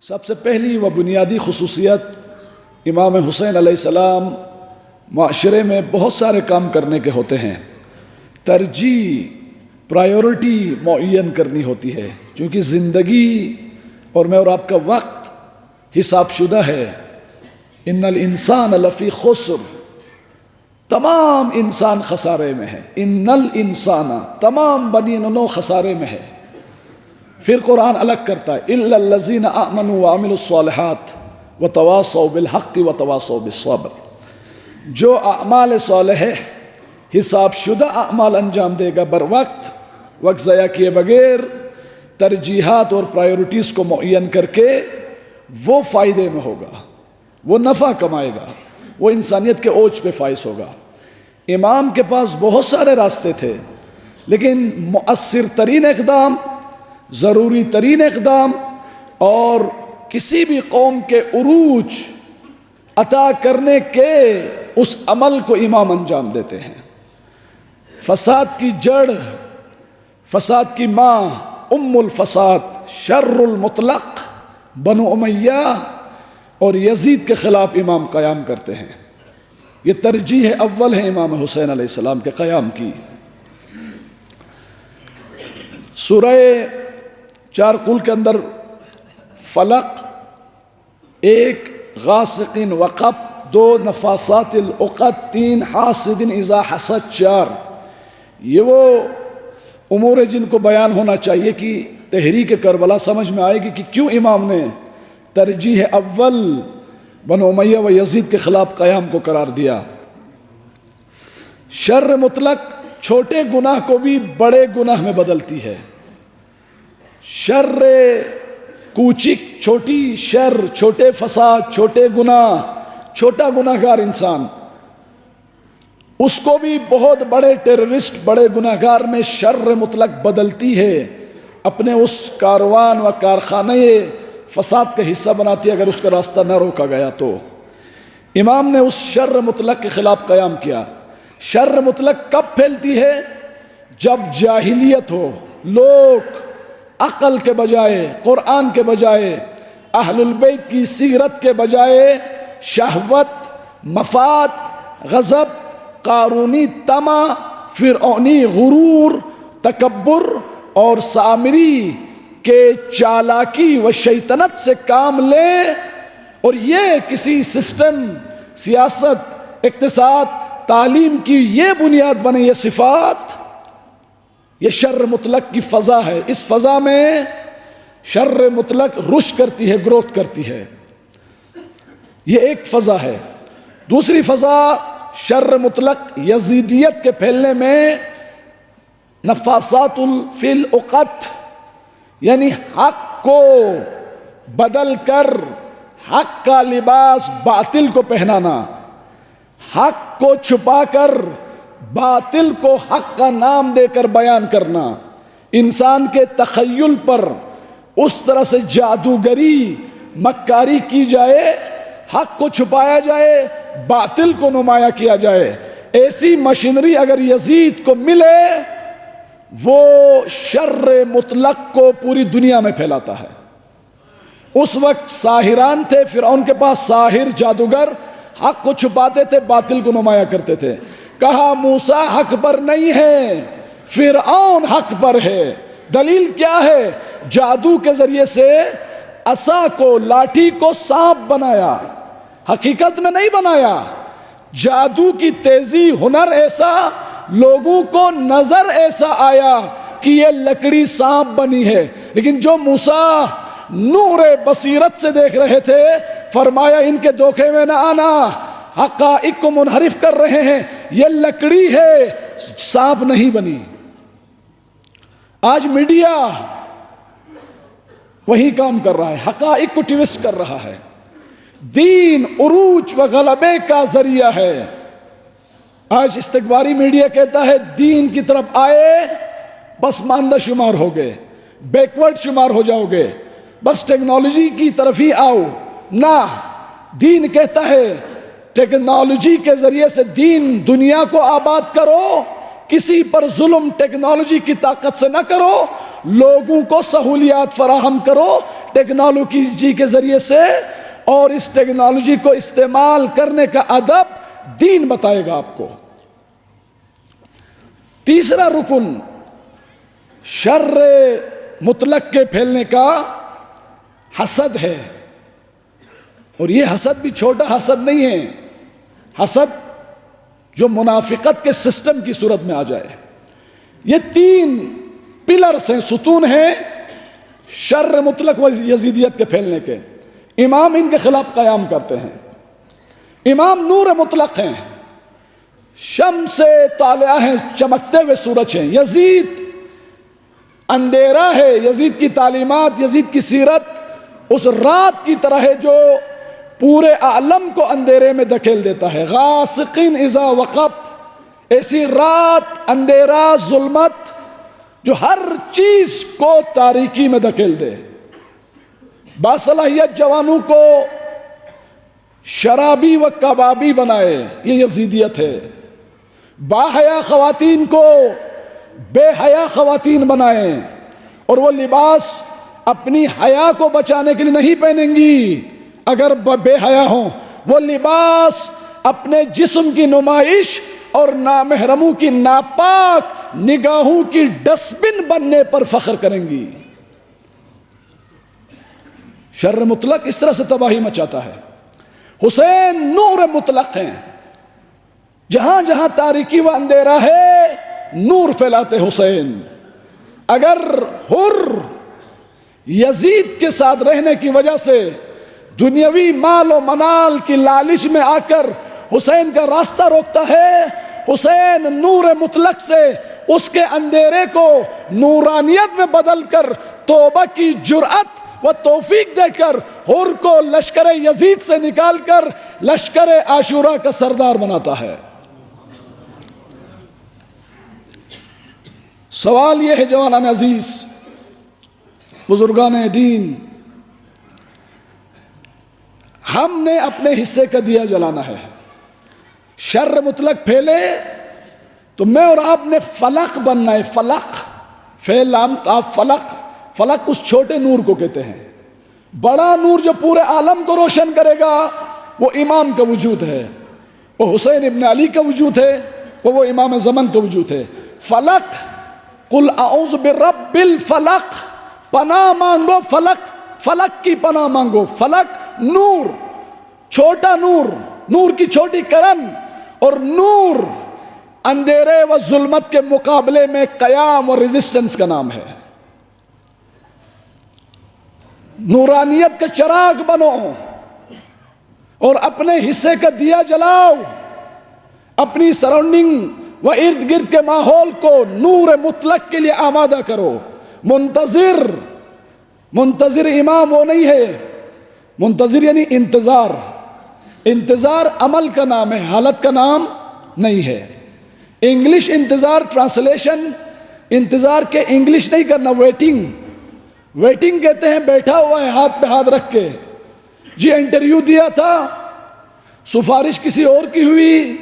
سب سے پہلی و بنیادی خصوصیت امام حسین علیہ السلام معاشرے میں بہت سارے کام کرنے کے ہوتے ہیں، ترجیح پرائیورٹی معین کرنی ہوتی ہے، چونکہ زندگی اور میں اور آپ کا وقت حساب شدہ ہے۔ ان الانسان لفی خسر، تمام انسان خسارے میں ہے۔ ان الانسان، تمام بنی نوع خسارے میں ہے۔ پھر قرآن الگ کرتا ہے الا الذین آمنوا وعملوا الصالحات وتواصوا بالحق وتواصوا بالصبر۔ جو اعمال صالحہ حساب شدہ اعمال انجام دے گا، بر وقت ضائع کیے بغیر، ترجیحات اور پرائیورٹیز کو معین کر کے، وہ فائدے میں ہوگا، وہ نفع کمائے گا، وہ انسانیت کے اوج پہ فائز ہوگا۔ امام کے پاس بہت سارے راستے تھے، لیکن مؤثر ترین اقدام، ضروری ترین اقدام اور کسی بھی قوم کے عروج عطا کرنے کے اس عمل کو امام انجام دیتے ہیں۔ فساد کی جڑ، فساد کی ماں، ام الفساد، شر المطلق بنو امیہ اور یزید کے خلاف امام قیام کرتے ہیں۔ یہ ترجیح اول ہے امام حسین علیہ السلام کے قیام کی۔ سورہ چار قل کے اندر فلق، ایک غاسق وقب، دو نفاسات العقد، تین حاسد اذا حسد، چار یہ وہ امور جن کو بیان ہونا چاہیے کہ تحریک کربلا سمجھ میں آئے گی کہ کیوں امام نے ترجیح اول بنو امیہ و یزید کے خلاف قیام کو قرار دیا۔ شر مطلق چھوٹے گناہ کو بھی بڑے گناہ میں بدلتی ہے۔ شر کوچک، چھوٹی شر، چھوٹے فساد، چھوٹے گناہ، چھوٹا گناہ گار انسان، اس کو بھی بہت بڑے ٹیررسٹ، بڑے گناہ گار میں شر مطلق بدلتی ہے، اپنے اس کاروان و کارخانے فساد کا حصہ بناتی ہے اگر اس کا راستہ نہ روکا گیا تو۔ امام نے اس شر مطلق کے خلاف قیام کیا۔ شر مطلق کب پھیلتی ہے؟ جب جاہلیت ہو، لوگ عقل کے بجائے، قرآن کے بجائے، اہل البیت کی سیرت کے بجائے شہوت، مفاد، غضب، قارونی طمع، فرعونی غرور، تکبر اور سامری کے چالاکی و شیطنت سے کام لیں، اور یہ کسی سسٹم، سیاست، اقتصاد، تعلیم کی یہ بنیاد بنے، یہ صفات، یہ شر مطلق کی فضا ہے۔ اس فضا میں شر مطلق رشد کرتی ہے، گروتھ کرتی ہے، یہ ایک فضا ہے۔ دوسری فضا شر مطلق یزیدیت کے پھیلنے میں نفاسات فی العقد، یعنی حق کو بدل کر حق کا لباس باطل کو پہنانا، حق کو چھپا کر باطل کو حق کا نام دے کر بیان کرنا، انسان کے تخیل پر اس طرح سے جادوگری، مکاری کی جائے، حق کو چھپایا جائے، باطل کو نمایاں کیا جائے۔ ایسی مشینری اگر یزید کو ملے، وہ شر مطلق کو پوری دنیا میں پھیلاتا ہے۔ اس وقت ساحران تھے، فرعون کے پاس ساحر، جادوگر، حق کو چھپاتے تھے، باطل کو نمایاں کرتے تھے۔ کہا موسیٰ حق پر نہیں ہے، فرعون حق پر ہے۔ دلیل کیا ہے؟ جادو کے ذریعے سے عصا کو، لاٹھی کو سانپ بنایا، حقیقت میں نہیں بنایا۔ جادو کی تیزی، ہنر ایسا، لوگوں کو نظر ایسا آیا کہ یہ لکڑی سانپ بنی ہے، لیکن جو موسیٰ نور بصیرت سے دیکھ رہے تھے، فرمایا ان کے دھوکے میں نہ آنا، حقائق کو منحرف کر رہے ہیں، یہ لکڑی ہے، سانپ نہیں بنی۔ آج میڈیا وہی کام کر رہا ہے، حقائق کو ٹویسٹ کر رہا ہے۔ دین عروج و غلبے کا ذریعہ ہے۔ آج استکباری میڈیا کہتا ہے دین کی طرف آئے بس ماندہ شمار ہو گئے، بیکورڈ شمار ہو جاؤ گے، بس ٹیکنالوجی کی طرف ہی آؤ۔ نہ، دین کہتا ہے ٹیکنالوجی کے ذریعے سے دین، دنیا کو آباد کرو، کسی پر ظلم ٹیکنالوجی کی طاقت سے نہ کرو، لوگوں کو سہولیات فراہم کرو ٹیکنالوجی کے ذریعے سے، اور اس ٹیکنالوجی کو استعمال کرنے کا ادب دین بتائے گا آپ کو۔ تیسرا رکن شر مطلق کے پھیلنے کا حسد ہے، اور یہ حسد بھی چھوٹا حسد نہیں ہے، حسد جو منافقت کے سسٹم کی صورت میں آ جائے۔ یہ 3 پلرز ہیں، ستون ہیں شر مطلق و یزیدیت کے پھیلنے کے۔ امام ان کے خلاف قیام کرتے ہیں۔ امام نور مطلق ہیں، شمس طالعہ ہیں، چمکتے ہوئے سورج ہیں۔ یزید اندھیرا ہے، یزید کی تعلیمات، یزید کی سیرت اس رات کی طرح ہے جو پورے عالم کو اندھیرے میں دھکیل دیتا ہے۔ غاسقین اذا وقب، ایسی رات، اندھیرا، ظلمت جو ہر چیز کو تاریکی میں دھکیل دے۔ باصلاحیت جوانوں کو شرابی و کبابی بنائے، یہ یزیدیت ہے۔ باحیا خواتین کو بے حیا خواتین بنائیں، اور وہ لباس اپنی حیا کو بچانے کے لیے نہیں پہنیں گی اگر بے حیا ہوں، وہ لباس اپنے جسم کی نمائش اور نامحرموں کی ناپاک نگاہوں کی ڈسٹ بن بننے پر فخر کریں گی۔ شر مطلق اس طرح سے تباہی مچاتا ہے۔ حسین نور مطلق ہیں، جہاں جہاں تاریکی و اندھیرا ہے نور پھیلاتے حسین۔ اگر حر یزید کے ساتھ رہنے کی وجہ سے دنیاوی مال و منال کی لالچ میں آ کر حسین کا راستہ روکتا ہے، حسین نور مطلق سے اس کے اندھیرے کو نورانیت میں بدل کر توبہ کی جرأت و توفیق دے کر حر کو لشکر یزید سے نکال کر لشکر عاشورہ کا سردار بناتا ہے۔ سوال یہ ہے جوانان عزیز، بزرگان دین، ہم نے اپنے حصے کا دیا جلانا ہے۔ شر مطلق پھیلے تو میں اور آپ نے فلق بننا ہے۔ فلق، فعل لام قاف، فلق، فلق اس چھوٹے نور کو کہتے ہیں۔ بڑا نور جو پورے عالم کو روشن کرے گا وہ امام کا وجود ہے، وہ حسین ابن علی کا وجود ہے، وہ امام زمن کا وجود ہے۔ فلق، قل اعوذ برب الفلق، پناہ مانگو فلق، فلق کی پناہ مانگو۔ فلق نور، چھوٹا نور، نور کی چھوٹی کرن، اور نور اندھیرے و ظلمت کے مقابلے میں قیام اور ریزسٹنس کا نام ہے۔ نورانیت کا چراغ بنو اور اپنے حصے کا دیا جلاؤ، اپنی سراؤنڈنگ و ارد گرد کے ماحول کو نور مطلق کے لیے آمادہ کرو۔ منتظر امام وہ نہیں ہے، منتظر یعنی انتظار۔ انتظار عمل کا نام ہے، حالت کا نام نہیں ہے۔ انگلش انتظار، ٹرانسلیشن انتظار کے انگلش نہیں کرنا، ویٹنگ۔ ویٹنگ کہتے ہیں بیٹھا ہوا ہے ہاتھ پہ ہاتھ رکھ کے، جی انٹرویو دیا تھا، سفارش کسی اور کی ہوئی،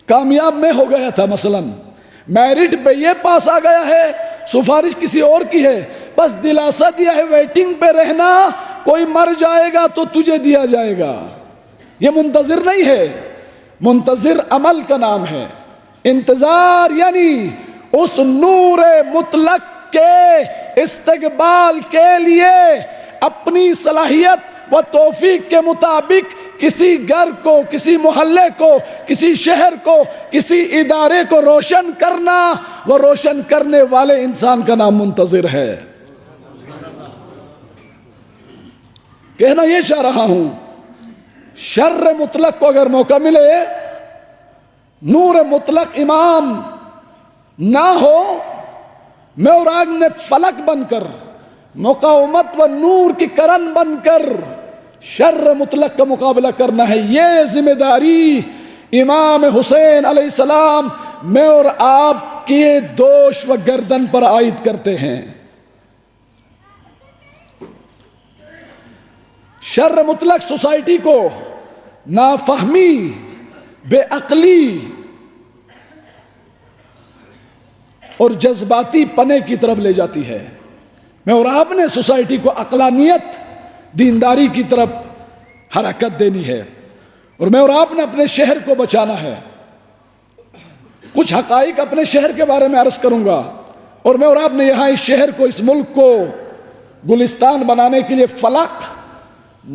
کامیاب میں ہو گیا تھا، مثلا میرٹ پہ یہ پاس آ گیا ہے، سفارش کسی اور کی ہے، بس دلاسا دیا ہے ویٹنگ پہ رہنا، کوئی مر جائے گا تو تجھے دیا جائے گا۔ یہ منتظر نہیں ہے، منتظر عمل کا نام ہے۔ انتظار یعنی اس نور مطلق کے استقبال کے لیے اپنی صلاحیت و توفیق کے مطابق کسی گھر کو، کسی محلے کو، کسی شہر کو، کسی ادارے کو روشن کرنا، وہ روشن کرنے والے انسان کا نام منتظر ہے۔ کہنا یہ چاہ رہا ہوں، شر مطلق کو اگر موقع ملے، نور مطلق امام نہ ہو، میں اور آپ نے فلک بن کر، مقاومت و نور کی کرن بن کر شر مطلق کا مقابلہ کرنا ہے۔ یہ ذمہ داری امام حسین علیہ السلام میں اور آپ کی دوش و گردن پر عائد کرتے ہیں۔ شر مطلق سوسائٹی کو نافہمی، بے عقلی، اور جذباتی پنے کی طرف لے جاتی ہے۔ میں اور آپ نے سوسائٹی کو عقلانیت، دینداری کی طرف حرکت دینی ہے، اور میں اور آپ نے اپنے شہر کو بچانا ہے۔ کچھ حقائق اپنے شہر کے بارے میں عرض کروں گا، اور میں اور آپ نے یہاں اس شہر کو، اس ملک کو گلستان بنانے کے لیے فلک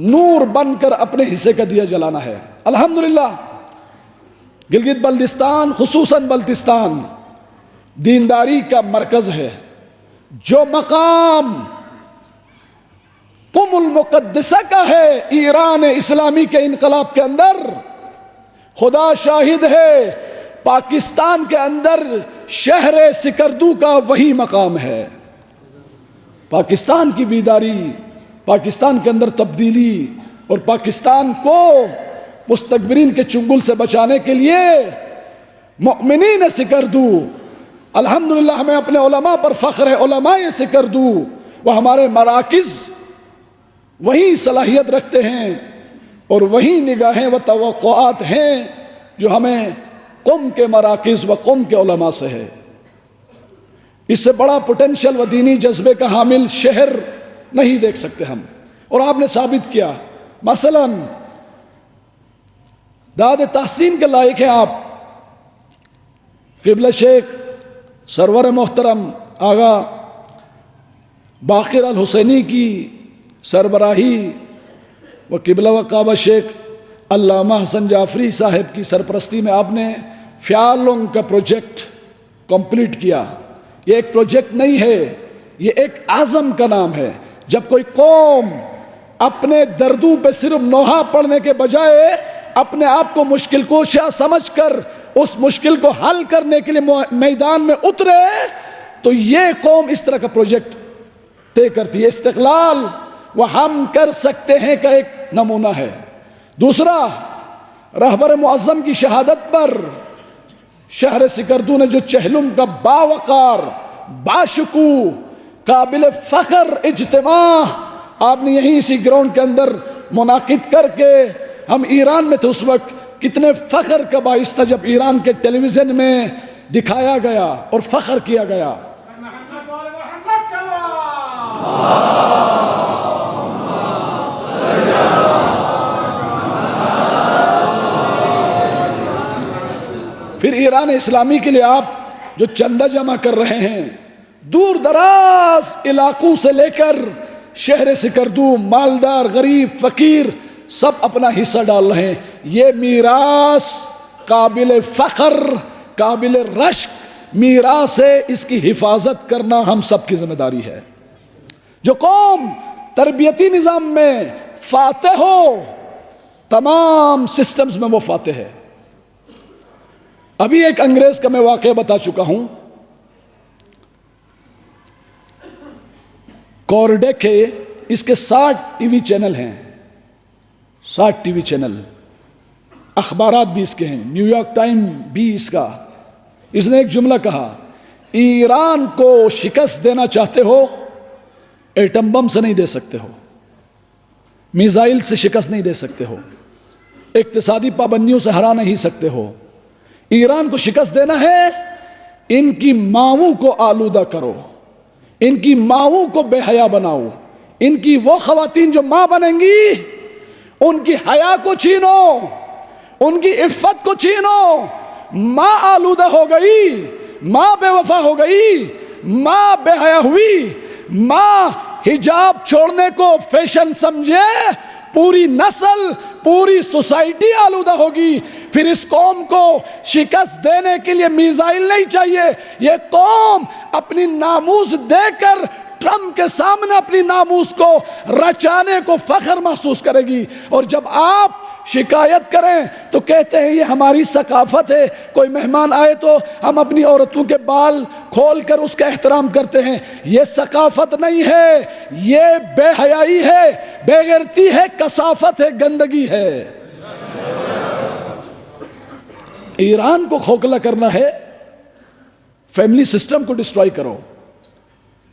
نور بن کر اپنے حصے کا دیا جلانا ہے۔ الحمدللہ گلگت بلتستان، خصوصاً بلتستان دینداری کا مرکز ہے۔ جو مقام قم المقدسہ کا ہے ایران اسلامی کے انقلاب کے اندر، خدا شاہد ہے پاکستان کے اندر شہر سکردو کا وہی مقام ہے۔ پاکستان کی بیداری، پاکستان کے اندر تبدیلی، اور پاکستان کو مستکبرین کے چنگل سے بچانے کے لیے مؤمنین سکردو، الحمدللہ ہمیں اپنے علماء پر فخر ہے۔ علماء سکردو وہ ہمارے مراکز وہی صلاحیت رکھتے ہیں اور وہی نگاہیں و توقعات ہیں جو ہمیں قم کے مراکز و قم کے علماء سے ہے۔ اس سے بڑا پوٹینشل و دینی جذبے کا حامل شہر نہیں دیکھ سکتے ہم، اور آپ نے ثابت کیا۔ مثلا داد تحسین کے لائق ہیں آپ، قبلہ شیخ سرور محترم آغا باقر الحسینی کی سربراہی و قبلہ و کعبہ شیخ علامہ حسن جعفری صاحب کی سرپرستی میں آپ نے فیالونگ کا پروجیکٹ کمپلیٹ کیا۔ یہ ایک پروجیکٹ نہیں ہے، یہ ایک عزم کا نام ہے۔ جب کوئی قوم اپنے دردوں پہ صرف نوحہ پڑھنے کے بجائے اپنے آپ کو مشکل کوشاں سمجھ کر اس مشکل کو حل کرنے کے لیے میدان میں اترے، تو یہ قوم اس طرح کا پروجیکٹ طے کرتی ہے۔ استقلال وہ ہم کر سکتے ہیں کا ایک نمونہ ہے۔ دوسرا، رہبر معظم کی شہادت پر شہر سکردو نے جو چہلم کا باوقار، باشکوہ، قابل فخر اجتماع آپ نے یہیں اسی گراؤنڈ کے اندر منعقد کر کے، ہم ایران میں تھے اس وقت، کتنے فخر کا باعث تھا جب ایران کے ٹیلی ویژن میں دکھایا گیا اور فخر کیا گیا۔ پھر ایران اسلامی کے لیے آپ جو چندہ جمع کر رہے ہیں، دور دراز علاقوں سے لے کر شہر سکردو، مالدار، غریب، فقیر، سب اپنا حصہ ڈال رہے ہیں۔ یہ میراث قابل فخر، قابل رشک میراث ہے، اس کی حفاظت کرنا ہم سب کی ذمہ داری ہے۔ جو قوم تربیتی نظام میں فاتح ہو، تمام سسٹمز میں وہ فاتح ہے۔ ابھی ایک انگریز کا میں واقعہ بتا چکا ہوں، کورڈیک ہے، اس کے 60 ٹی وی چینل ہیں، 60 ٹی وی چینل، اخبارات بھی اس کے ہیں، نیو یارک ٹائم بھی اس کا۔ اس نے ایک جملہ کہا، ایران کو شکست دینا چاہتے ہو، ایٹم بم سے نہیں دے سکتے ہو، میزائل سے شکست نہیں دے سکتے ہو، اقتصادی پابندیوں سے ہرا نہیں سکتے ہو۔ ایران کو شکست دینا ہے، ان کی ماؤں کو آلودہ کرو، ان کی ماؤں کو بے حیا بناؤ، ان کی وہ خواتین جو ماں بنیں گی ان کی حیا کو چھینو، ان کی عفت کو چھینو۔ ماں آلودہ ہو گئی، ماں بے وفا ہو گئی، ماں بے حیا ہوئی، ماں حجاب چھوڑنے کو فیشن سمجھے، پوری نسل، پوری سوسائٹی آلودہ ہوگی۔ پھر اس قوم کو شکست دینے کے لیے میزائل نہیں چاہیے، یہ قوم اپنی ناموس دے کر ٹرمپ کے سامنے اپنی ناموس کو رچانے کو فخر محسوس کرے گی۔ اور جب آپ شکایت کریں تو کہتے ہیں یہ ہماری ثقافت ہے، کوئی مہمان آئے تو ہم اپنی عورتوں کے بال کھول کر اس کا احترام کرتے ہیں۔ یہ ثقافت نہیں ہے، یہ بے حیائی ہے، بے غیرتی ہے، کثافت ہے، گندگی ہے۔ ایران کو کھوکھلا کرنا ہے، فیملی سسٹم کو ڈسٹرائی کرو۔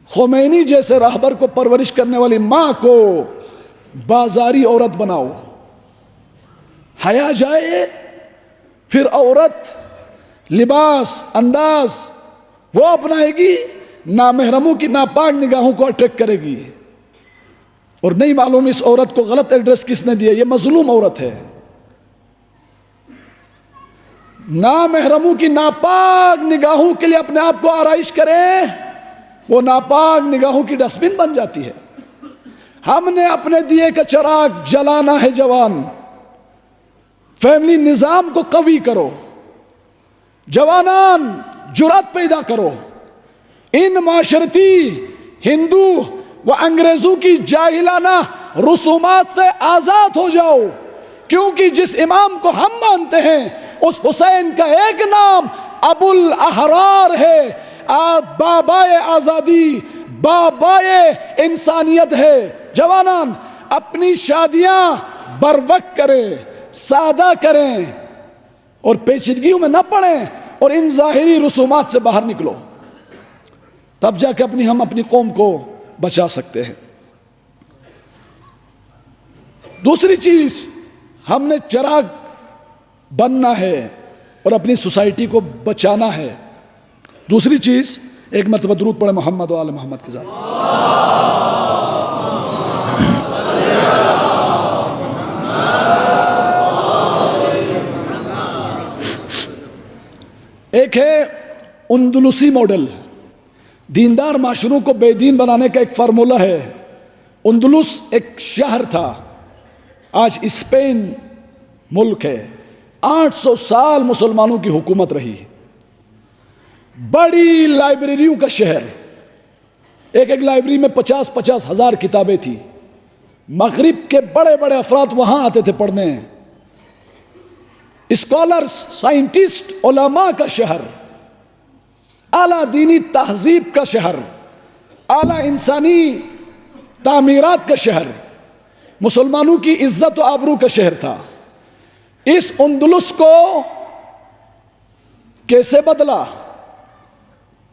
خمینی جیسے راہبر کو پرورش کرنے والی ماں کو بازاری عورت بناؤ، حیا جائے، پھر عورت لباس، انداز، وہ اپنائے گی، نامحرموں کی ناپاک نگاہوں کو اٹریکٹ کرے گی. اور نہیں معلوم اس عورت کو غلط ایڈریس کس نے دیا، یہ مظلوم عورت ہے. نامحرموں کی ناپاک نگاہوں کے لیے اپنے آپ کو آرائش کریں، وہ ناپاک نگاہوں کی ڈسٹ بن بن جاتی ہے. ہم نے اپنے دیے کا چراغ جلانا ہے جوان. فیملی نظام کو قوی کرو، جوانان جرات پیدا کرو، ان معاشرتی ہندو و انگریزوں کی جاہلانہ رسومات سے آزاد ہو جاؤ. کیونکہ جس امام کو ہم مانتے ہیں اس حسین کا ایک نام ابو الاحرار ہے، بابائے آزادی، بابائے انسانیت ہے. جوانان اپنی شادیاں بر وقت کریں، سادہ کریں اور پیچیدگیوں میں نہ پڑیں اور ان ظاہری رسومات سے باہر نکلو، تب جا کے ہم اپنی قوم کو بچا سکتے ہیں. دوسری چیز، ہم نے چراغ بننا ہے اور اپنی سوسائٹی کو بچانا ہے. دوسری چیز، ایک مرتبہ درود پڑھے محمد و آل محمد کے ساتھ. ایک ہے اندلسی ماڈل، دیندار معاشروں کو بے دین بنانے کا ایک فارمولہ ہے. اندلس ایک شہر تھا، آج اسپین ملک ہے. 800 سال مسلمانوں کی حکومت رہی. بڑی لائبریریوں کا شہر، ایک لائبریری میں 50-50 ہزار کتابیں تھی. مغرب کے بڑے بڑے افراد وہاں آتے تھے پڑھنے. اسکالرز، سائنٹسٹ، علماء کا شہر، اعلیٰ دینی تہذیب کا شہر، اعلیٰ انسانی تعمیرات کا شہر، مسلمانوں کی عزت و آبرو کا شہر تھا. اس اندلس کو کیسے بدلا؟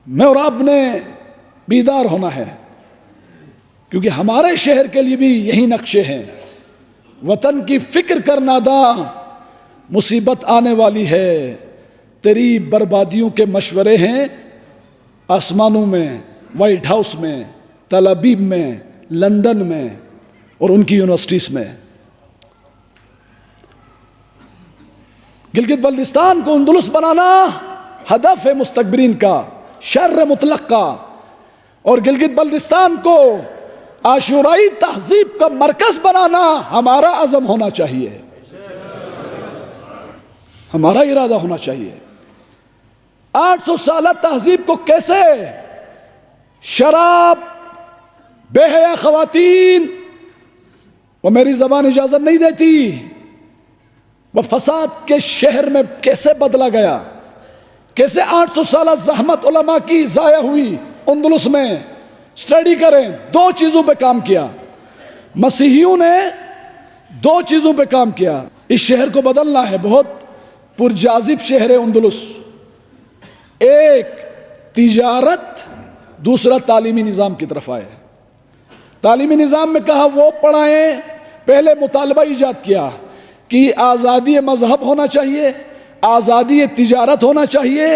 میں اور آپ نے بیدار ہونا ہے، کیونکہ ہمارے شہر کے لیے بھی یہی نقشے ہیں. وطن کی فکر کر ناداں، مصیبت آنے والی ہے. تیری بربادیوں کے مشورے ہیں آسمانوں میں، وائٹ ہاؤس میں، تل ابیب میں، لندن میں اور ان کی یونیورسٹیز میں. گلگت بلتستان کو اندلس بنانا ہدف ہے مستکبرین کا، شر مطلق کا. اور گلگت بلتستان کو عاشورائی تہذیب کا مرکز بنانا ہمارا عزم ہونا چاہیے، ہمارا ارادہ ہونا چاہیے. 800 سالہ تہذیب کو کیسے؟ شراب، بے حیا خواتین، وہ میری زبان اجازت نہیں دیتی، وہ فساد کے شہر میں کیسے بدلا گیا؟ کیسے 800 سالہ زحمت علماء کی ضائع ہوئی؟ اندلس میں اسٹڈی کریں. 2 چیزوں پہ کام کیا مسیحیوں نے، 2 چیزوں پہ کام کیا. اس شہر کو بدلنا ہے. بہت پرجاذب شہر ہے اندلس. ایک تجارت، دوسرا تعلیمی نظام کی طرف آئے. تعلیمی نظام میں کہا وہ پڑھائیں. پہلے مطالبہ ایجاد کیا کہ آزادی مذہب ہونا چاہیے، آزادی تجارت ہونا چاہیے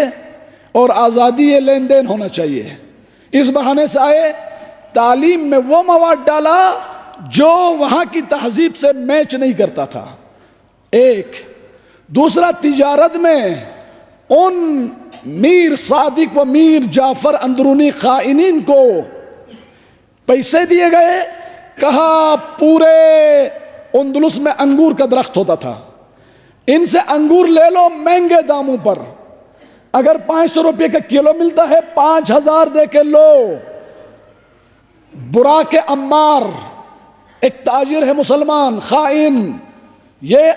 اور آزادی لین دین ہونا چاہیے. اس بہانے سے آئے، تعلیم میں وہ مواد ڈالا جو وہاں کی تہذیب سے میچ نہیں کرتا تھا. ایک دوسرا، تجارت میں ان میر صادق و میر جعفر اندرونی خائنین کو پیسے دیے گئے. کہا پورے اندلس میں انگور کا درخت ہوتا تھا، ان سے انگور لے لو مہنگے داموں پر. اگر 500 روپے کا کلو ملتا ہے 5000 دے کے لو. براق عمار ایک تاجر ہے مسلمان خائن، یہ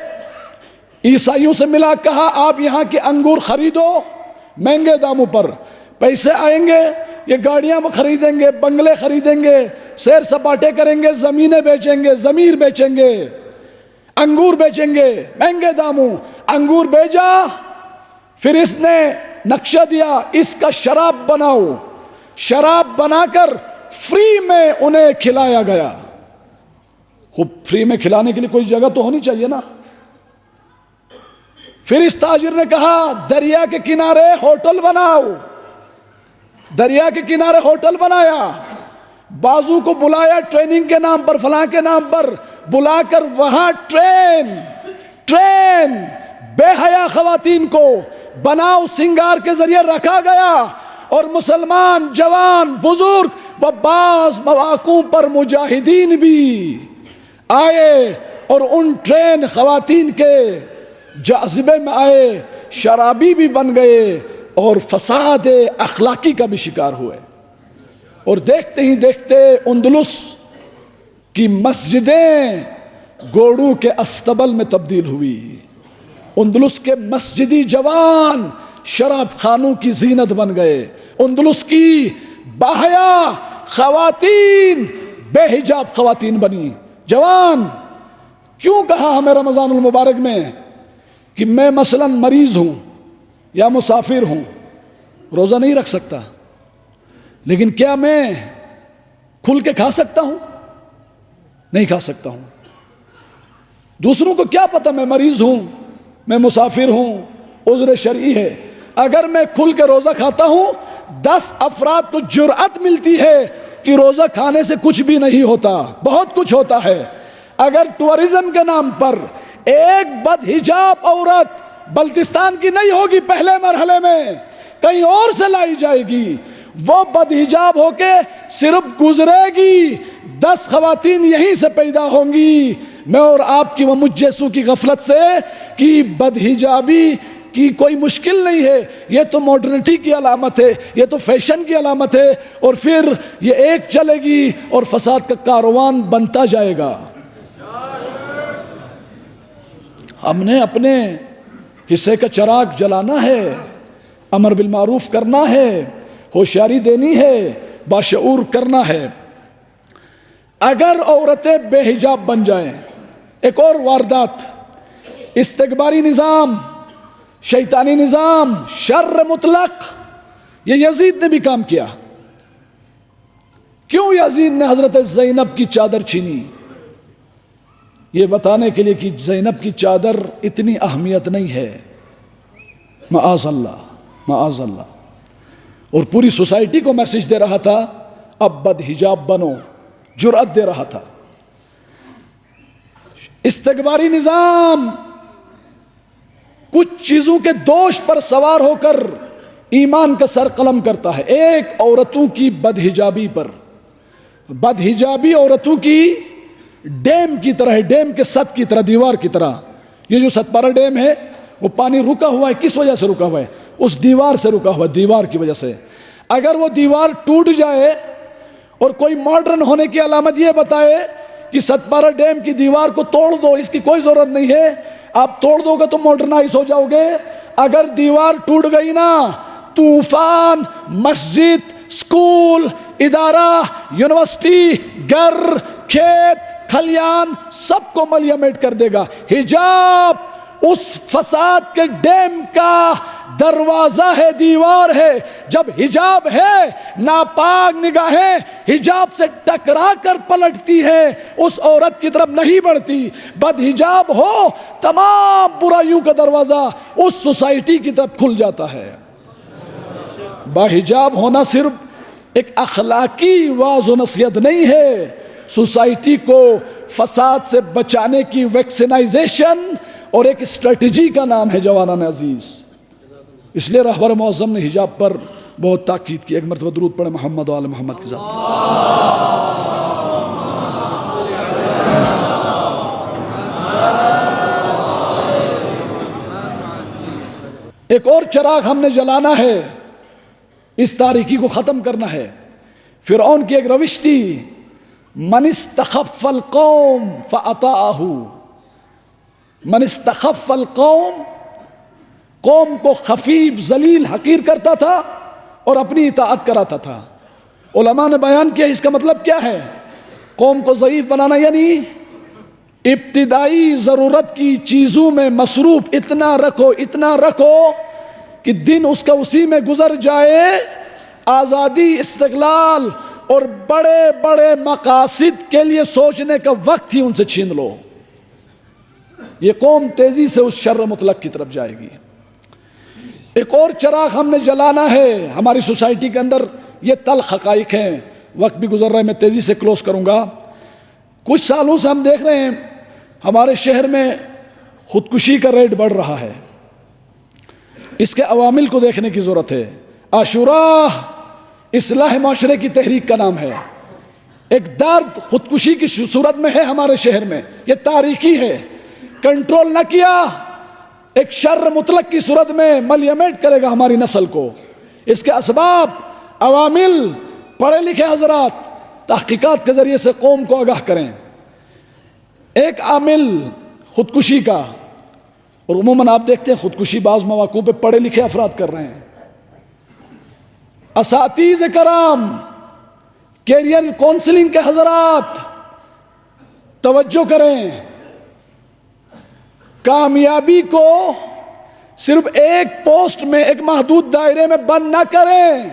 عیسائیوں سے ملا. کہا آپ یہاں کے انگور خریدو مہنگے داموں پر، پیسے آئیں گے، یہ گاڑیاں خریدیں گے، بنگلے خریدیں گے، سیر سپاٹے کریں گے، زمینیں بیچیں گے، ضمیر بیچیں گے، انگور بیچیں گے مہنگے داموں. انگور بیچا، پھر اس نے نقشہ دیا اس کا شراب بناؤ. شراب بنا کر فری میں انہیں کھلایا گیا. خوب فری میں کھلانے کے لیے کوئی جگہ تو ہونی چاہیے نا. پھر اس تاجر نے کہا دریا کے کنارے ہوٹل بناؤ. دریا کے کنارے ہوٹل بنایا، بازو کو بلایا ٹریننگ کے نام پر، فلاں کے نام پر بلا کر وہاں ٹرین بے حیا خواتین کو بناؤ سنگار کے ذریعے رکھا گیا، اور مسلمان جوان بزرگ و بعض مواقع پر مجاہدین بھی آئے اور ان ٹرین خواتین کے جاذبے میں آئے، شرابی بھی بن گئے اور فساد اخلاقی کا بھی شکار ہوئے۔ اور دیکھتے ہی دیکھتے اندلس کی مسجدیں گوڑو کے استبل میں تبدیل ہوئی، اندلس کے مسجدی جوان شراب خانوں کی زینت بن گئے، اندلس کی باحیا خواتین بے حجاب خواتین بنی۔ جوان، کیوں کہا ہمیں رمضان المبارک میں کہ میں مثلا مریض ہوں یا مسافر ہوں، روزہ نہیں رکھ سکتا، لیکن کیا میں کھل کے کھا سکتا ہوں؟ نہیں کھا سکتا ہوں۔ دوسروں کو کیا پتا میں مریض ہوں، میں مسافر ہوں، عذر شرعی ہے۔ اگر میں کھل کے روزہ کھاتا ہوں، 10 افراد کو جرأت ملتی ہے کہ روزہ کھانے سے کچھ بھی نہیں ہوتا، بہت کچھ ہوتا ہے۔ اگر ٹورزم کے نام پر ایک بد حجاب عورت بلتستان کی نہیں ہوگی، پہلے مرحلے میں کہیں اور سے لائی جائے گی، وہ بد حجاب ہو کے صرف گزرے گی، 10 خواتین یہیں سے پیدا ہوں گی۔ میں اور آپ کی وہ مجھ جیسوں کی غفلت سے کہ بد حجابی کی کوئی مشکل نہیں ہے، یہ تو ماڈرنٹی کی علامت ہے، یہ تو فیشن کی علامت ہے، اور پھر یہ ایک چلے گی اور فساد کا کاروان بنتا جائے گا۔ ہم نے اپنے حصے کا چراغ جلانا ہے، امر بالمعروف کرنا ہے، ہوشیاری دینی ہے، باشعور کرنا ہے۔ اگر عورتیں بے حجاب بن جائیں، ایک اور واردات، استکباری نظام، شیطانی نظام، شر مطلق، یہ یزید نے بھی کام کیا۔ کیوں یزید نے حضرت زینب کی چادر چھینی؟ یہ بتانے کے لیے کہ زینب کی چادر اتنی اہمیت نہیں ہے، معاذ اللہ معاذ اللہ، اور پوری سوسائٹی کو میسج دے رہا تھا اب بد حجاب بنو، جرأت دے رہا تھا۔ استکباری نظام کچھ چیزوں کے دوش پر سوار ہو کر ایمان کا سر قلم کرتا ہے۔ ایک عورتوں کی بد حجابی پر، بد حجابی عورتوں کی ڈیم کی طرح ہے، ڈیم کے سد کی طرح، دیوار کی طرح۔ یہ جو ستپارہ ڈیم ہے وہ پانی رکا ہوا ہے، کس وجہ سے رکا ہوا ہے؟ اس دیوار سے رکا ہوا ہے، دیوار کی وجہ سے۔ اگر وہ دیوار ٹوٹ جائے اور کوئی ماڈرن ہونے کی علامت یہ بتائے کہ ستپارہ ڈیم کی دیوار کو توڑ دو، اس کی کوئی ضرورت نہیں ہے، آپ توڑ دو گے تو ماڈرنائز ہو جاؤ گے۔ اگر دیوار ٹوٹ گئی نا، طوفان مسجد، اسکول، ادارہ، یونیورسٹی، گھر، کھیت، کھلیان سب کو ملیمیٹ کر دے گا۔ حجاب اس فساد کے ڈیم کا دروازہ ہے، دیوار ہے۔ جب حجاب ہے، ناپاک نگاہیں حجاب سے ٹکرا کر پلٹتی ہے، اس عورت کی طرف نہیں بڑھتی۔ بد حجاب ہو، تمام برائیوں کا دروازہ اس سوسائٹی کی طرف کھل جاتا ہے۔ باحجاب ہونا صرف ایک اخلاقی واعظ و نصیحت نہیں ہے، سوسائٹی کو فساد سے بچانے کی ویکسینائزیشن اور ایک اسٹریٹجی کا نام ہے جوانان عزیز۔ اس لیے رہبر معظم نے حجاب پر بہت تاکید کی۔ ایک مرتبہ درود پڑھے محمد و آل محمد کے ساتھ۔ ایک اور چراغ ہم نے جلانا ہے، اس تاریکی کو ختم کرنا ہے۔ فرعون کی ایک روش تھی، من استخف القوم فاطاعہ، من استخف القوم، قوم کو خفیف ذلیل حقیر کرتا تھا اور اپنی اطاعت کراتا تھا۔ علماء نے بیان کیا اس کا مطلب کیا ہے؟ قوم کو ضعیف بنانا یعنی ابتدائی ضرورت کی چیزوں میں مصروف اتنا رکھو کہ دن اس کا اسی میں گزر جائے، آزادی، استقلال اور بڑے بڑے مقاصد کے لیے سوچنے کا وقت ہی ان سے چھین لو۔ یہ قوم تیزی سے اس شر مطلق کی طرف جائے گی۔ ایک اور چراغ ہم نے جلانا ہے ہماری سوسائٹی کے اندر. یہ تلخ حقائق ہیں. وقت بھی گزر رہا ہے, میں تیزی سے کلوز کروں گا. کچھ سالوں سے ہم دیکھ رہے ہیں ہمارے شہر میں خودکشی کا ریٹ بڑھ رہا ہے. اس کے عوامل کو دیکھنے کی ضرورت ہے. عاشوراء اصلاح معاشرے کی تحریک کا نام ہے. ایک درد خودکشی کی صورت میں ہے ہمارے شہر میں, یہ تاریخی ہے. کنٹرول نہ کیا ایک شر مطلق کی صورت میں ملیمیٹ کرے گا ہماری نسل کو. اس کے اسباب, عوامل, پڑھے لکھے حضرات تحقیقات کے ذریعے سے قوم کو آگاہ کریں. ایک عامل خودکشی کا, اور عموماً آپ دیکھتے ہیں خودکشی بعض مواقعوں پہ پڑھے لکھے افراد کر رہے ہیں. اساتذہ کرام, کیریئر کونسلنگ کے حضرات توجہ کریں. کامیابی کو صرف ایک پوسٹ میں, ایک محدود دائرے میں بند نہ کریں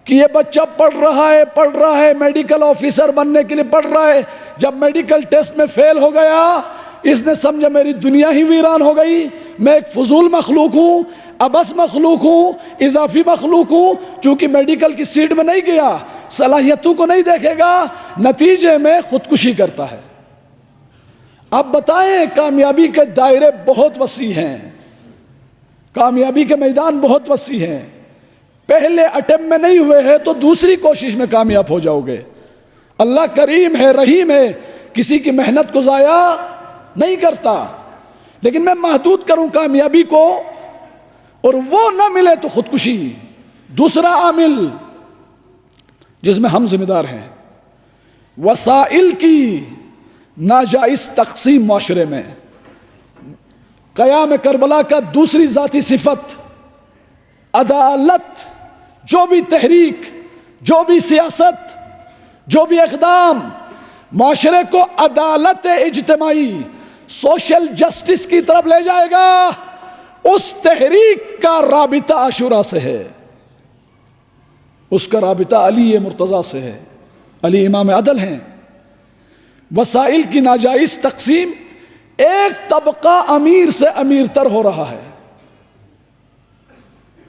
کہ یہ بچہ پڑھ رہا ہے میڈیکل آفیسر بننے کے لیے پڑھ رہا ہے, جب میڈیکل ٹیسٹ میں فیل ہو گیا اس نے سمجھا میری دنیا ہی ویران ہو گئی, میں ایک فضول مخلوق ہوں, ابس مخلوق ہوں, اضافی مخلوق ہوں. چونکہ میڈیکل کی سیٹ میں نہیں گیا, صلاحیتوں کو نہیں دیکھے گا, نتیجے میں خودکشی کرتا ہے. اب بتائیں, کامیابی کے دائرے بہت وسیع ہیں, کامیابی کے میدان بہت وسیع ہیں. پہلے اٹیمپٹ میں نہیں ہوئے ہیں تو دوسری کوشش میں کامیاب ہو جاؤ گے. اللہ کریم ہے, رحیم ہے, کسی کی محنت کو ضائع نہیں کرتا. لیکن میں محدود کروں کامیابی کو اور وہ نہ ملے تو خودکشی. دوسرا عامل جس میں ہم ذمہ دار ہیں, وسائل کی ناجائز تقسیم معاشرے میں. قیام کربلا کا دوسری ذاتی صفت عدالت. جو بھی تحریک, جو بھی سیاست, جو بھی اقدام معاشرے کو عدالت اجتماعی, سوشل جسٹس کی طرف لے جائے گا, اس تحریک کا رابطہ عاشوراء سے ہے, اس کا رابطہ علی مرتضیٰ سے ہے. علی امام عدل ہیں. وسائل کی ناجائز تقسیم, ایک طبقہ امیر سے امیر تر ہو رہا ہے.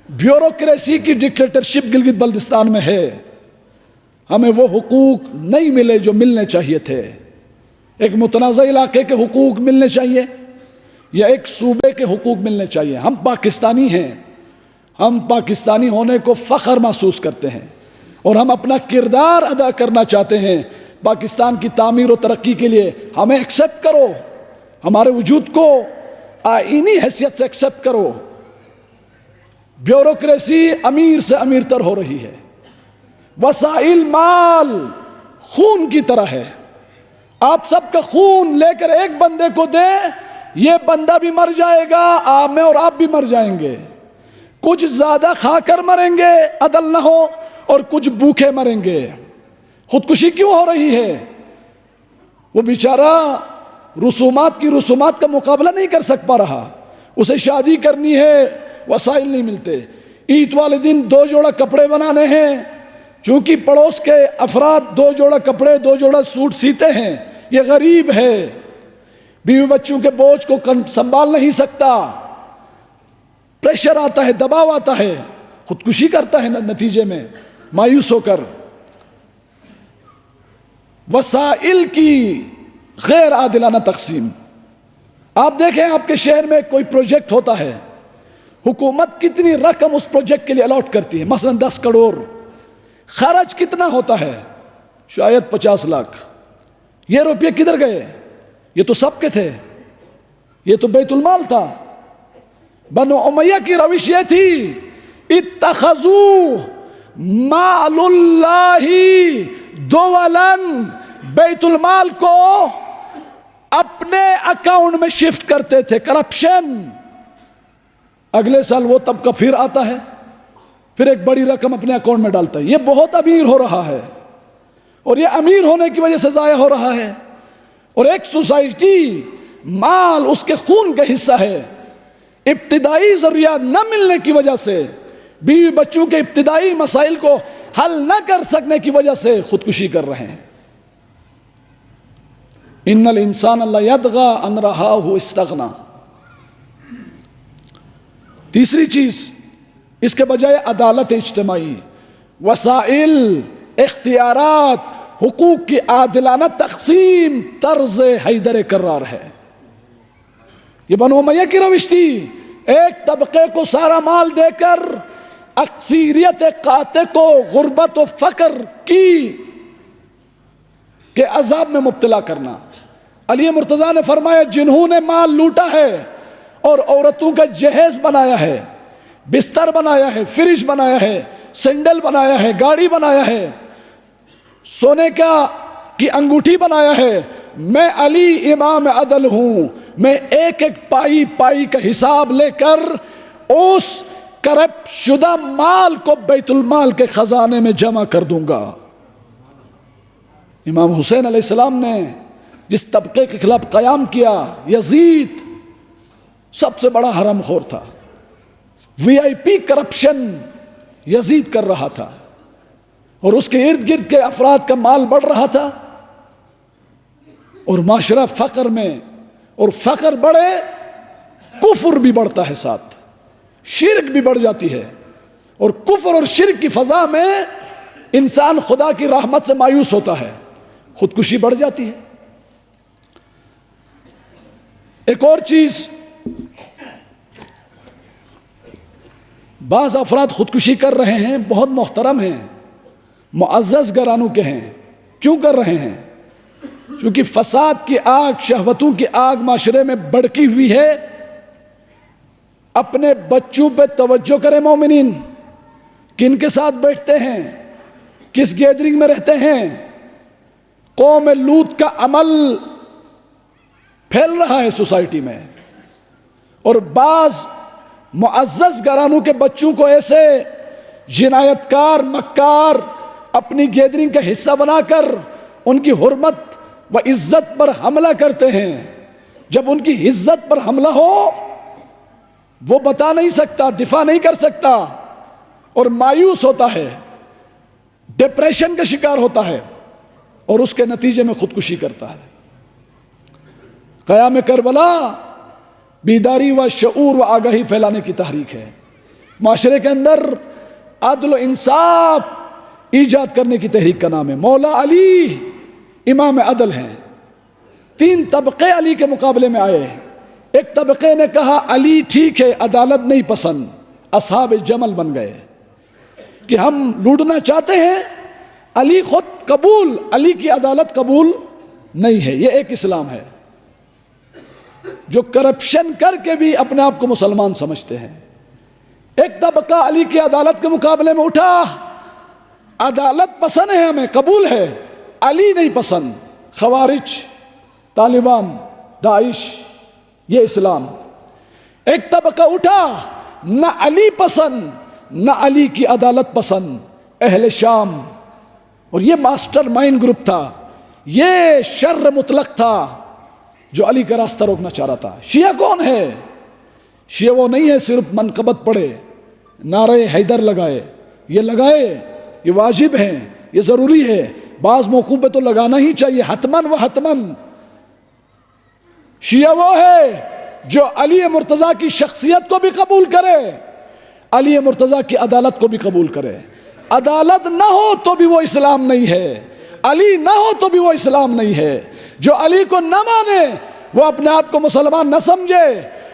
بیوروکریسی کی ڈکٹیٹرشپ گلگت بلتستان میں ہے. ہمیں وہ حقوق نہیں ملے جو ملنے چاہیے تھے. ایک متنازع علاقے کے حقوق ملنے چاہیے یا ایک صوبے کے حقوق ملنے چاہیے. ہم پاکستانی ہیں, ہم پاکستانی ہونے کو فخر محسوس کرتے ہیں اور ہم اپنا کردار ادا کرنا چاہتے ہیں پاکستان کی تعمیر و ترقی کے لیے. ہمیں ایکسیپٹ کرو, ہمارے وجود کو آئینی حیثیت سے ایکسیپٹ کرو. بیوروکریسی امیر سے امیر تر ہو رہی ہے. وسائل مال خون کی طرح ہے. آپ سب کا خون لے کر ایک بندے کو دیں, یہ بندہ بھی مر جائے گا, میں اور آپ بھی مر جائیں گے. کچھ زیادہ کھا کر مریں گے عدل نہ ہو, اور کچھ بھوکے مریں گے. خودکشی کیوں ہو رہی ہے؟ وہ بیچارہ رسومات کا مقابلہ نہیں کر سک پا رہا, اسے شادی کرنی ہے, وسائل نہیں ملتے. عید والے دن 2 جوڑا کپڑے بنانے ہیں, چونکہ پڑوس کے افراد 2 جوڑا کپڑے 2 جوڑا سوٹ سیتے ہیں, یہ غریب ہے, بیوی بچوں کے بوجھ کو سنبھال نہیں سکتا, پریشر آتا ہے, دباؤ آتا ہے, خودکشی کرتا ہے نتیجے میں مایوس ہو کر. وسائل کی غیر عادلانہ تقسیم. آپ دیکھیں آپ کے شہر میں کوئی پروجیکٹ ہوتا ہے, حکومت کتنی رقم اس پروجیکٹ کے لیے الاٹ کرتی ہے, مثلا 10 کروڑ, خرچ کتنا ہوتا ہے؟ شاید 50 لاکھ. یہ روپے کدھر گئے؟ یہ تو سب کے تھے, یہ تو بیت المال تھا. بنو امیہ کی روش یہ تھی, اتخذوا مال اللہ دولا, بیت المال کو اپنے اکاؤنٹ میں شفٹ کرتے تھے. کرپشن. اگلے سال وہ طبقہ پھر آتا ہے, پھر ایک بڑی رقم اپنے اکاؤنٹ میں ڈالتا ہے. یہ بہت امیر ہو رہا ہے, اور یہ امیر ہونے کی وجہ سے ضائع ہو رہا ہے. اور ایک سوسائٹی, مال اس کے خون کا حصہ ہے, ابتدائی ضروریات نہ ملنے کی وجہ سے, بیوی بچوں کے ابتدائی مسائل کو حل نہ کر سکنے کی وجہ سے خودکشی کر رہے ہیں. ان الانسان لیطغی ان رآہ استغنی. تیسری چیز اس کے بجائے عدالت اجتماعی، وسائل، اختیارات، حقوق کی عادلانہ تقسیم طرز حیدر کرار ہے۔ یہ بنو امیہ کی روش تھی، ایک طبقے کو سارا مال دے کر اکثریت قاطع کو غربت و فقر کی کے عذاب میں مبتلا کرنا۔ علی مرتضیٰ نے فرمایا جنہوں نے مال لوٹا ہے اور عورتوں کا جہیز بنایا ہے، بستر بنایا ہے، فریج بنایا ہے، سینڈل بنایا ہے، گاڑی بنایا ہے، سونے کی انگوٹھی بنایا ہے، میں علی امام عدل ہوں، میں ایک ایک پائی پائی کا حساب لے کر اس کرپٹ شدہ مال کو بیت المال کے خزانے میں جمع کر دوں گا۔ امام حسین علیہ السلام نے جس طبقے کے خلاف قیام کیا، یزید سب سے بڑا حرام خور تھا، وی آئی پی کرپشن یزید کر رہا تھا، اور اس کے ارد گرد کے افراد کا مال بڑھ رہا تھا، اور معاشرہ فقر میں، اور فقر بڑھے کفر بھی بڑھتا ہے، ساتھ شرک بھی بڑھ جاتی ہے، اور کفر اور شرک کی فضا میں انسان خدا کی رحمت سے مایوس ہوتا ہے، خودکشی بڑھ جاتی ہے۔ ایک اور چیز، بعض افراد خودکشی کر رہے ہیں، بہت محترم ہیں، معزز گھرانوں کے ہیں، کیوں کر رہے ہیں؟ کیونکہ فساد کی آگ، شہوتوں کی آگ معاشرے میں بڑکی ہوئی ہے۔ اپنے بچوں پہ توجہ کریں مومنین، کن کے ساتھ بیٹھتے ہیں، کس گیدرنگ میں رہتے ہیں۔ قوم لوط کا عمل پھیل رہا ہے سوسائٹی میں، اور بعض معزز گھرانوں کے بچوں کو ایسے جنایت کار، مکار اپنی گیدرنگ کا حصہ بنا کر ان کی حرمت و عزت پر حملہ کرتے ہیں۔ جب ان کی عزت پر حملہ ہو، وہ بتا نہیں سکتا، دفاع نہیں کر سکتا، اور مایوس ہوتا ہے، ڈپریشن کا شکار ہوتا ہے، اور اس کے نتیجے میں خودکشی کرتا ہے۔ قیام کربلا بیداری و شعور و آگاہی پھیلانے کی تحریک ہے، معاشرے کے اندر عدل و انصاف ایجاد کرنے کی تحریک کا نام ہے۔ مولا علی امام عدل ہیں، 3 طبقے علی کے مقابلے میں آئے۔ ایک طبقے نے کہا علی ٹھیک ہے، عدالت نہیں پسند، اصحاب جمل بن گئے کہ ہم لوٹنا چاہتے ہیں، علی خود قبول، علی کی عدالت قبول نہیں ہے۔ یہ ایک اسلام ہے جو کرپشن کر کے بھی اپنے آپ کو مسلمان سمجھتے ہیں۔ ایک طبقہ علی کی عدالت کے مقابلے میں اٹھا، عدالت پسند ہے، ہمیں قبول ہے، علی نہیں پسند، خوارج، طالبان، داعش، یہ اسلام۔ ایک طبقہ اٹھا، نہ علی پسند نہ علی کی عدالت پسند، اہل شام، اور یہ ماسٹر مائنڈ گروپ تھا، یہ شر مطلق تھا جو علی کا راستہ روکنا چاہ رہا تھا۔ شیعہ کون ہے؟ شیعہ وہ نہیں ہے صرف منقبت پڑھے، نعرہ حیدر لگائے، یہ لگائے، یہ واجب ہے، یہ ضروری ہے، بعض موقعوں پہ تو لگانا ہی چاہیے، حتماً و حتماً۔ شیعہ وہ ہے جو علی مرتضیٰ کی شخصیت کو بھی قبول کرے، علی مرتضیٰ کی عدالت کو بھی قبول کرے۔ عدالت نہ ہو تو بھی وہ اسلام نہیں ہے، علی نہ ہو تو بھی وہ اسلام نہیں ہے۔ جو علی کو نہ مانے وہ اپنے آپ کو مسلمان نہ سمجھے،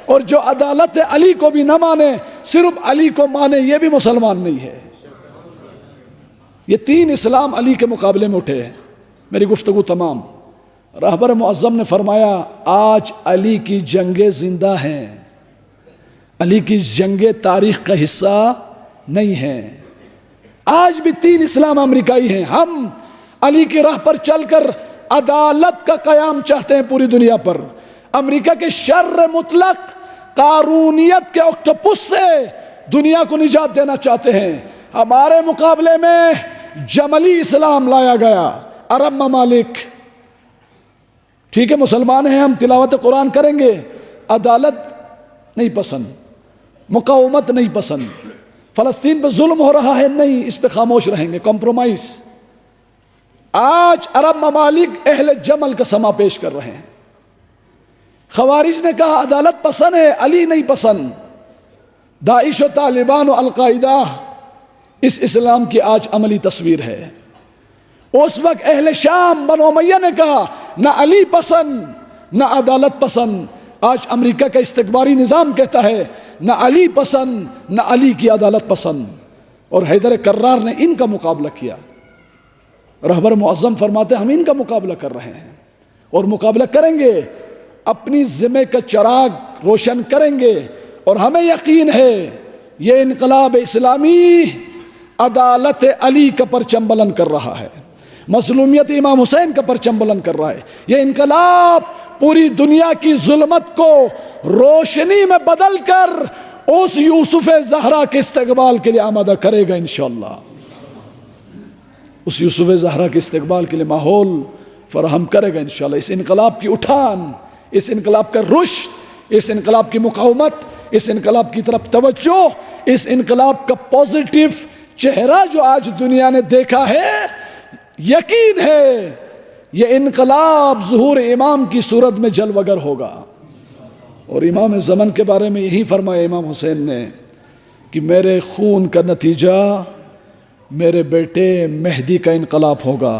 اور جو عدالت علی کو بھی نہ مانے، صرف علی کو مانے، یہ بھی مسلمان نہیں ہے۔ یہ 3 اسلام علی کے مقابلے میں اٹھے۔ میری گفتگو تمام۔ رہبر معظم نے فرمایا آج علی کی جنگیں زندہ ہیں، علی کی جنگیں تاریخ کا حصہ نہیں ہیں۔ آج بھی 3 اسلام امریکائی ہیں۔ ہم علی کی راہ پر چل کر عدالت کا قیام چاہتے ہیں پوری دنیا پر، امریکہ کے شر مطلق قارونیت کے اکٹوپس سے دنیا کو نجات دینا چاہتے ہیں۔ ہمارے مقابلے میں جملی اسلام لایا گیا، عرب ممالک، ٹھیک ہے مسلمان ہیں ہم، تلاوت قرآن کریں گے، عدالت نہیں پسند، مقاومت نہیں پسند، فلسطین پہ ظلم ہو رہا ہے، نہیں، اس پہ خاموش رہیں گے، کمپرومائز۔ آج عرب ممالک اہل جمل کا سما پیش کر رہے ہیں۔ خوارج نے کہا عدالت پسند ہے، علی نہیں پسند، داعش و طالبان و القاعدہ اس اسلام کی آج عملی تصویر ہے۔ اس وقت اہل شام بنو امیہ نے کہا نہ علی پسند نہ عدالت پسند، آج امریکہ کا استکباری نظام کہتا ہے نہ علی پسند نہ علی کی عدالت پسند، اور حیدر کرار نے ان کا مقابلہ کیا۔ رہبر معظم فرماتے ہم ان کا مقابلہ کر رہے ہیں اور مقابلہ کریں گے، اپنی ذمہ کا چراغ روشن کریں گے، اور ہمیں یقین ہے یہ انقلاب اسلامی عدالت علی کا پرچم بلند کر رہا ہے، مظلومیت امام حسین کا پرچم بلند کر رہا ہے۔ یہ انقلاب پوری دنیا کی ظلمت کو روشنی میں بدل کر اس یوسف زہرا کے استقبال کے لیے آمادہ کرے گا انشاءاللہ۔ اس یوسف زہرا کے استقبال کے لیے ماحول فراہم کرے گا انشاءاللہ۔ اس انقلاب کی اٹھان، اس انقلاب کا رشد، اس انقلاب کی مقاومت، اس انقلاب کی طرف توجہ، اس انقلاب کا پازیٹیو چہرہ جو آج دنیا نے دیکھا ہے، یقین ہے یہ انقلاب ظہور امام کی صورت میں جلوگر ہوگا۔ اور امام زمن کے بارے میں یہی فرمایا امام حسین نے کہ میرے خون کا نتیجہ میرے بیٹے مہدی کا انقلاب ہوگا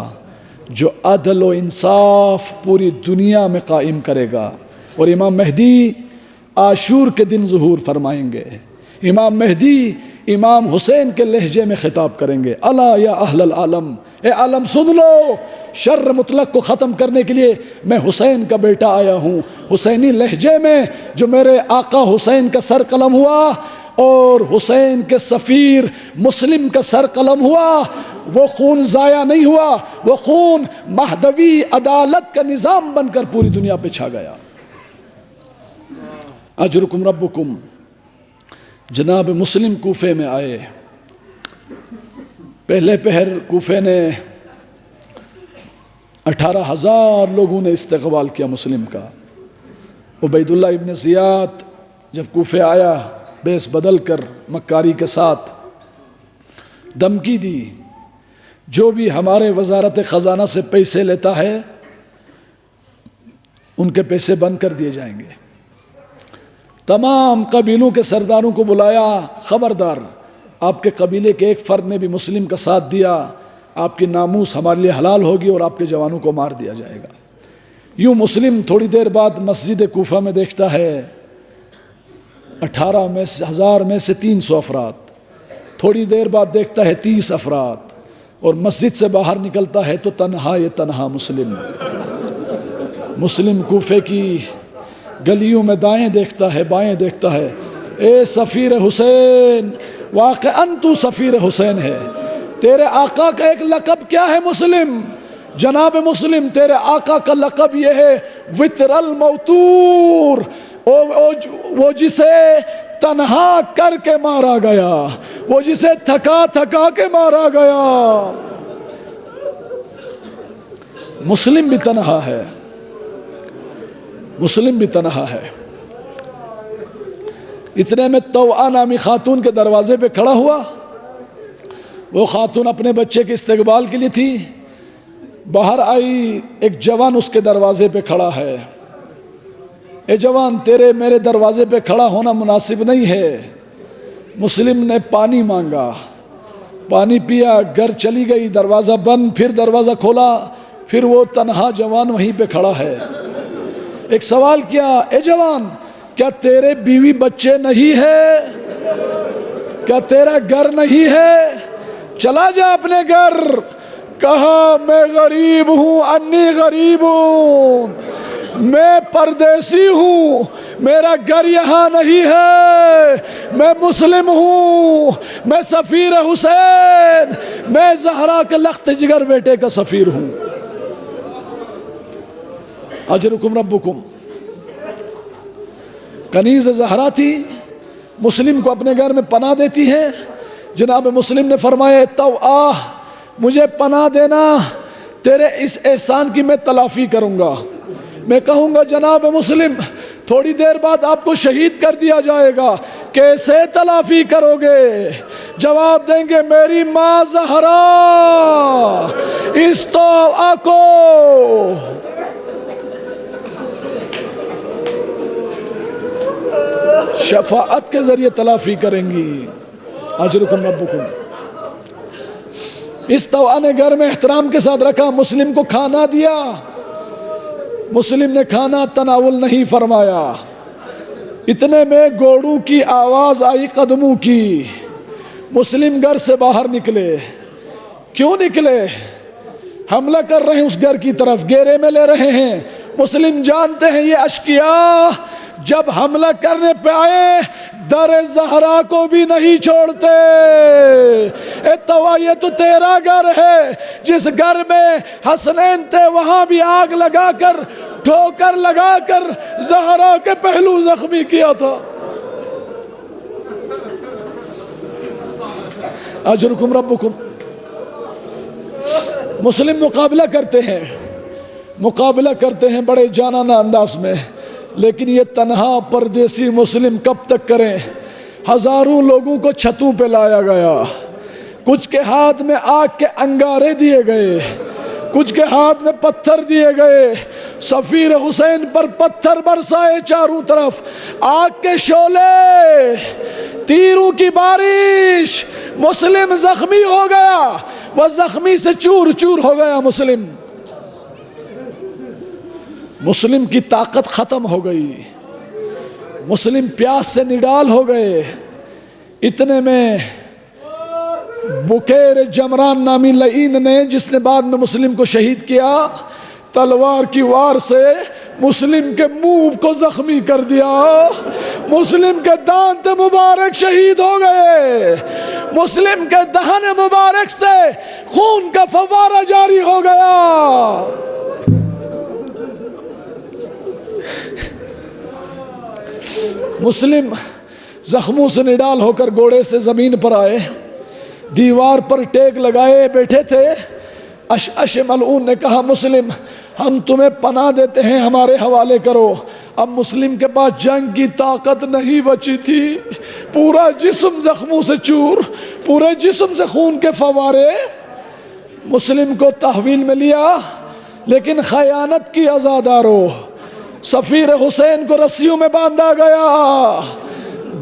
جو عدل و انصاف پوری دنیا میں قائم کرے گا۔ اور امام مہدی عاشور کے دن ظہور فرمائیں گے۔ امام مہدی امام حسین کے لہجے میں خطاب کریں گے، الا یا اہل العالم، اے عالم سن لو، شر مطلق کو ختم کرنے کے لیے میں حسین کا بیٹا آیا ہوں۔ حسینی لہجے میں جو میرے آقا حسین کا سر قلم ہوا اور حسین کے سفیر مسلم کا سر قلم ہوا، وہ خون ضائع نہیں ہوا، وہ خون مہدوی عدالت کا نظام بن کر پوری دنیا پہ چھا گیا۔ اجرکم ربکم۔ جناب مسلم کوفے میں آئے، پہلے پہر کوفے نے 18,000 لوگوں نے استقبال کیا مسلم کا۔ عبید اللہ ابن زیاد جب کوفے آیا بیس بدل کر مکاری کے ساتھ دھمکی دی، جو بھی ہمارے وزارت خزانہ سے پیسے لیتا ہے ان کے پیسے بند کر دیے جائیں گے۔ تمام قبیلوں کے سرداروں کو بلایا، خبردار آپ کے قبیلے کے ایک فرد نے بھی مسلم کا ساتھ دیا، آپ کی ناموس ہمارے لیے حلال ہوگی اور آپ کے جوانوں کو مار دیا جائے گا۔ یوں مسلم تھوڑی دیر بعد مسجد کوفہ میں دیکھتا ہے 18,000 میں سے 300 افراد، تھوڑی دیر بعد دیکھتا ہے 30 افراد، اور مسجد سے باہر نکلتا ہے تو تنہا یہ تنہا مسلم کوفے کی گلیوں میں دائیں دیکھتا ہے بائیں دیکھتا ہے، اے سفیر حسین، واقعاً تو سفیر حسین ہے، تیرے آقا کا ایک لقب کیا ہے مسلم؟ جناب مسلم تیرے آقا کا لقب یہ ہے وتر الموتور، وہ جسے تنہا کر کے مارا گیا، وہ جسے تھکا تھکا کے مارا گیا۔ مسلم بھی تنہا ہے، مسلم بھی تنہا ہے۔ اتنے میں توآ نامی خاتون کے دروازے پہ کھڑا ہوا۔ وہ خاتون اپنے بچے کے استقبال کے لیے تھی، باہر آئی، ایک جوان اس کے دروازے پہ کھڑا ہے۔ اے جوان، تیرے میرے دروازے پہ کھڑا ہونا مناسب نہیں ہے۔ مسلم نے پانی مانگا، پانی پیا، گھر چلی گئی، دروازہ بند، پھر دروازہ کھولا، پھر وہ تنہا جوان وہیں پہ کھڑا ہے۔ ایک سوال کیا، اے جوان کیا تیرے بیوی بچے نہیں ہے؟ کیا تیرا گھر نہیں ہے؟ چلا جا اپنے گھر۔ کہا میں غریب ہوں، انی غریب ہوں، میں پردیسی ہوں، میرا گھر یہاں نہیں ہے، میں مسلم ہوں، میں سفیر حسین، میں زہرا کے لخت جگر بیٹے کا سفیر ہوں۔ اجرکم ربکم۔ کنیز زہرا تھی، مسلم کو اپنے گھر میں پناہ دیتی ہے۔ جناب مسلم نے فرمایا تو مجھے پناہ دینا، تیرے اس احسان کی میں تلافی کروں گا۔ میں کہوں گا جناب مسلم تھوڑی دیر بعد آپ کو شہید کر دیا جائے گا، کیسے تلافی کرو گے؟ جواب دیں گے میری ماں زہرا اس توآ کو شفاعت کے ذریعے تلافی کریں گی. اجرکم ربکم. اس طوع نے گھر میں احترام کے ساتھ رکھا، مسلم کو کھانا دیا، مسلم نے کھانا تناول نہیں فرمایا. اتنے میں گوڑوں کی آواز آئی، قدموں کی. مسلم گھر سے باہر نکلے. کیوں نکلے؟ حملہ کر رہے ہیں اس گھر کی طرف، گھیرے میں لے رہے ہیں. مسلم جانتے ہیں یہ اشقیاء جب حملہ کرنے پہ آئے در زہرا کو بھی نہیں چھوڑتے. اے طوع یہ تو تیرا گھر ہے، جس گھر میں حسنین تھے وہاں بھی آگ لگا کر، ٹھوکر لگا کر زہرا کے پہلو زخمی کیا تھا. اجرکم ربکم. مسلم مقابلہ کرتے ہیں بڑے جانانہ انداز میں، لیکن یہ تنہا پردیسی مسلم کب تک کریں؟ ہزاروں لوگوں کو چھتوں پہ لایا گیا، کچھ کے ہاتھ میں آگ کے انگارے دیے گئے، کچھ کے ہاتھ میں پتھر دیے گئے. سفیر حسین پر پتھر برسائے چاروں طرف، آگ کے شعلے، تیروں کی بارش. مسلم زخمی ہو گیا، وہ زخمی سے چور چور ہو گیا. مسلم کی طاقت ختم ہو گئی، مسلم پیاس سے نڈال ہو گئے. اتنے میں بکیر جمران نامی لعین نے، جس نے بعد میں مسلم کو شہید کیا، تلوار کی وار سے مسلم کے منہ کو زخمی کر دیا. مسلم کے دانت مبارک شہید ہو گئے، مسلم کے دہن مبارک سے خون کا فوارہ جاری ہو گیا. مسلم زخموں سے نڈال ہو کر گھوڑے سے زمین پر آئے، دیوار پر ٹیک لگائے بیٹھے تھے. اشعث ملعون نے کہا، مسلم ہم تمہیں پناہ دیتے ہیں، ہمارے حوالے کرو. اب مسلم کے پاس جنگ کی طاقت نہیں بچی تھی، پورا جسم زخموں سے چور، پورے جسم سے خون کے فوارے. مسلم کو تحویل میں لیا، لیکن خیانت کی عزادارو. سفیر حسین کو رسیوں میں باندھا گیا،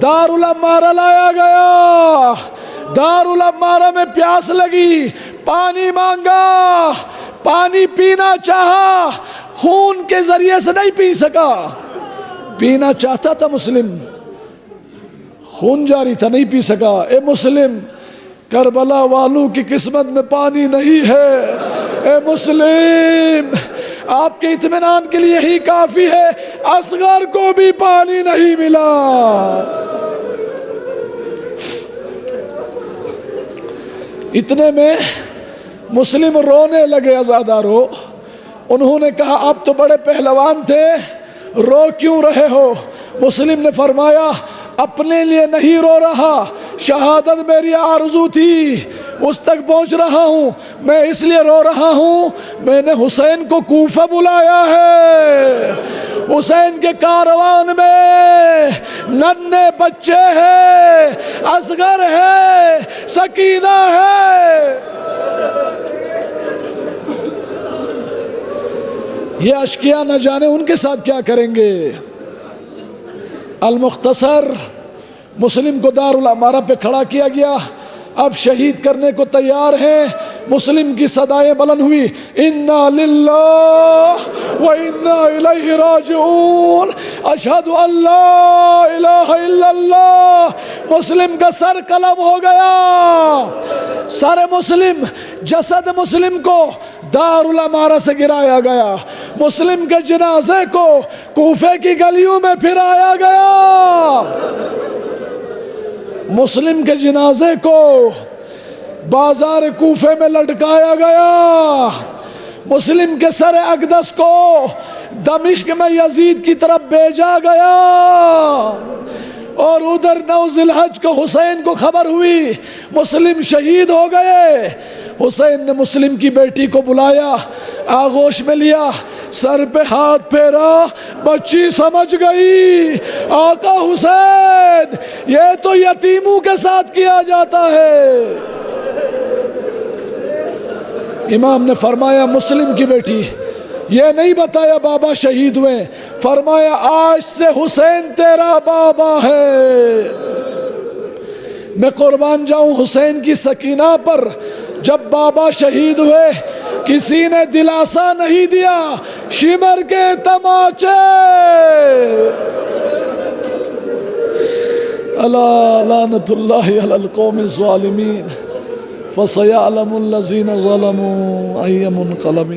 دارالعمارہ لایا گیا. دارالعمارہ میں پیاس لگی، پانی مانگا، پانی پینا چاہا، خون کے ذریعے سے نہیں پی سکا. پینا چاہتا تھا مسلم، خون جاری تھا، نہیں پی سکا. اے مسلم، کربلا والوں کی قسمت میں پانی نہیں ہے. اے مسلم، آپ کے اطمینان کے لیے ہی کافی ہے، اصغر کو بھی پانی نہیں ملا. اتنے میں مسلم رونے لگے. عزادارو، انہوں نے کہا آپ تو بڑے پہلوان تھے، رو کیوں رہے ہو؟ مسلم نے فرمایا اپنے لیے نہیں رو رہا، شہادت میری آرزو تھی، اس تک پہنچ رہا ہوں. میں اس لیے رو رہا ہوں، میں نے حسین کو کوفہ بلایا ہے. حسین کے کاروان میں ننھے بچے ہیں، اصغر ہے، سکینہ ہے. یہ اشقیاء نہ جانے ان کے ساتھ کیا کریں گے. المختصر، مسلم کو دارالعمارہ پہ کھڑا کیا گیا، اب شہید کرنے کو تیار ہیں. مسلم کی صدائیں بلند ہوئی، انا للہ و انا الیہ راجعون، اشہد ان لا الہ الا اللہ. مسلم کا سر قلم ہو گیا. سر مسلم، جسد مسلم کو دارالعمارہ سے گرایا گیا. مسلم کے جنازے کو کوفے کی گلیوں میں پھرایا گیا. مسلم کے جنازے کو بازار کوفے میں لٹکایا گیا. مسلم کے سر اقدس کو دمشق میں یزید کی طرف بھیجا گیا. اور ادھر 9 ذی الحج کو حسین کو خبر ہوئی مسلم شہید ہو گئے. حسین نے مسلم کی بیٹی کو بلایا، آغوش میں لیا، سر پہ ہاتھ پھیرا. بچی سمجھ گئی آقا حسین یہ تو یتیموں کے ساتھ کیا جاتا ہے. امام نے فرمایا مسلم کی بیٹی یہ نہیں بتایا بابا شہید ہوئے، فرمایا آج سے حسین تیرا بابا ہے۔ میں قربان جاؤں حسین کی سکینہ پر، جب بابا شہید ہوئے کسی نے دلاسا نہیں دیا، شمر کے تماچے۔ الا لعنت اللہ علی القوم الظالمین، فسیعلم الذین ظلموا ای منقلب